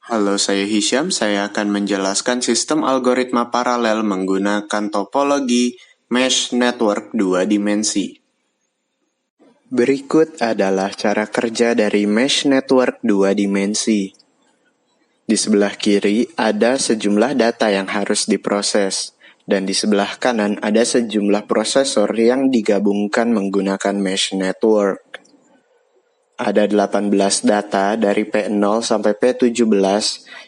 Halo, saya Hisham. Saya akan menjelaskan sistem algoritma paralel menggunakan topologi mesh network dua dimensi. Berikut adalah cara kerja dari mesh network dua dimensi. Di sebelah kiri ada sejumlah data yang harus diproses, dan di sebelah kanan ada sejumlah prosesor yang digabungkan menggunakan mesh network. Ada 18 data dari P0 sampai P17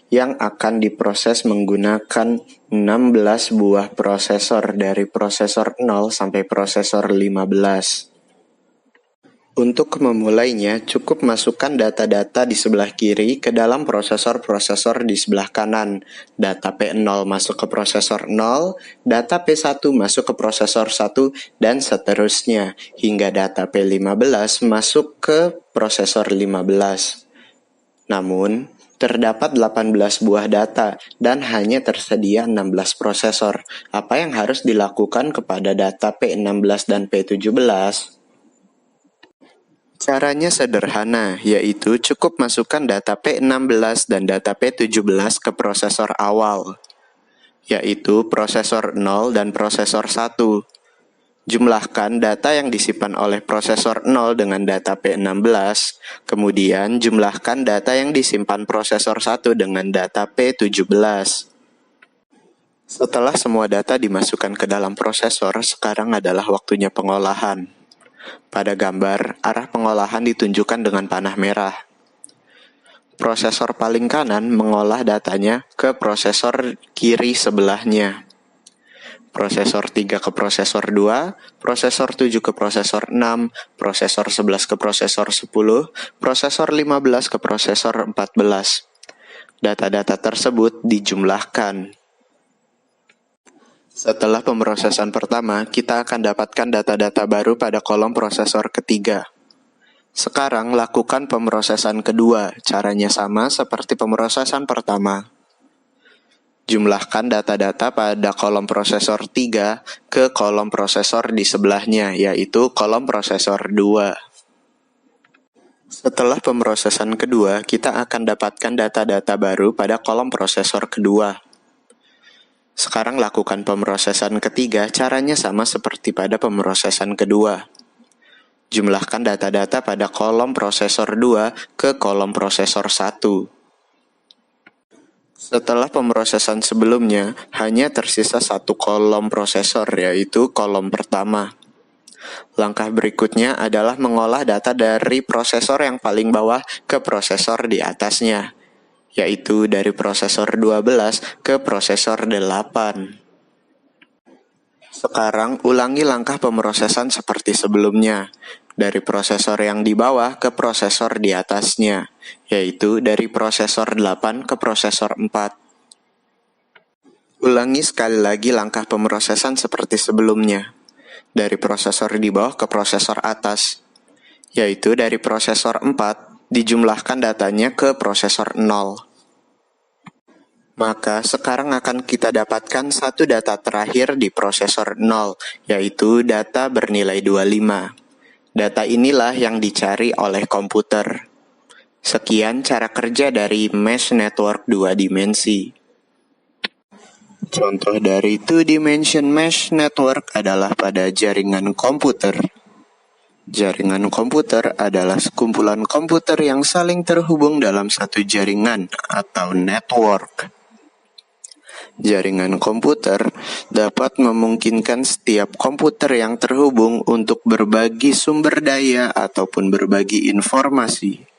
yang akan diproses menggunakan 16 buah prosesor dari prosesor 0 sampai prosesor 15. Untuk memulainya, cukup masukkan data-data di sebelah kiri ke dalam prosesor-prosesor di sebelah kanan. Data P0 masuk ke prosesor 0, data P1 masuk ke prosesor 1, dan seterusnya, hingga data P15 masuk ke prosesor 15. Namun, terdapat 18 buah data dan hanya tersedia 16 prosesor. Apa yang harus dilakukan kepada data P16 dan P17? Caranya sederhana, yaitu cukup masukkan data P16 dan data P17 ke prosesor awal, yaitu prosesor 0 dan prosesor 1. Jumlahkan data yang disimpan oleh prosesor 0 dengan data P16, kemudian jumlahkan data yang disimpan prosesor 1 dengan data P17. Setelah semua data dimasukkan ke dalam prosesor, sekarang adalah waktunya pengolahan. Pada gambar, arah pengolahan ditunjukkan dengan panah merah. Prosesor paling kanan mengolah datanya ke prosesor kiri sebelahnya. Prosesor 3 ke prosesor 2, prosesor 7 ke prosesor 6, prosesor 11 ke prosesor 10, prosesor 15 ke prosesor 14. Data-data tersebut dijumlahkan. Setelah pemrosesan pertama, kita akan dapatkan data-data baru pada kolom prosesor ketiga. Sekarang lakukan pemrosesan kedua, caranya sama seperti pemrosesan pertama. Jumlahkan data-data pada kolom prosesor 3 ke kolom prosesor di sebelahnya, yaitu kolom prosesor 2. Setelah pemrosesan kedua, kita akan dapatkan data-data baru pada kolom prosesor kedua. Sekarang lakukan pemrosesan ketiga, caranya sama seperti pada pemrosesan kedua. Jumlahkan data-data pada kolom prosesor 2 ke kolom prosesor 1. Setelah pemrosesan sebelumnya, hanya tersisa satu kolom prosesor, yaitu kolom pertama. Langkah berikutnya adalah mengolah data dari prosesor yang paling bawah ke prosesor di atasnya, yaitu dari prosesor 12 ke prosesor 8. Sekarang ulangi langkah pemrosesan seperti sebelumnya, dari prosesor yang di bawah ke prosesor di atasnya, yaitu dari prosesor 8 ke prosesor 4. Ulangi sekali lagi langkah pemrosesan seperti sebelumnya, dari prosesor di bawah ke prosesor atas, yaitu dari prosesor 4 dijumlahkan datanya ke prosesor 0. Maka sekarang akan kita dapatkan satu data terakhir di prosesor 0, yaitu data bernilai 25. Data inilah yang dicari oleh komputer. Sekian cara kerja dari mesh network dua dimensi. Contoh dari two-dimension mesh network adalah pada jaringan komputer. Jaringan komputer adalah sekumpulan komputer yang saling terhubung dalam satu jaringan atau network. Jaringan komputer dapat memungkinkan setiap komputer yang terhubung untuk berbagi sumber daya ataupun berbagi informasi.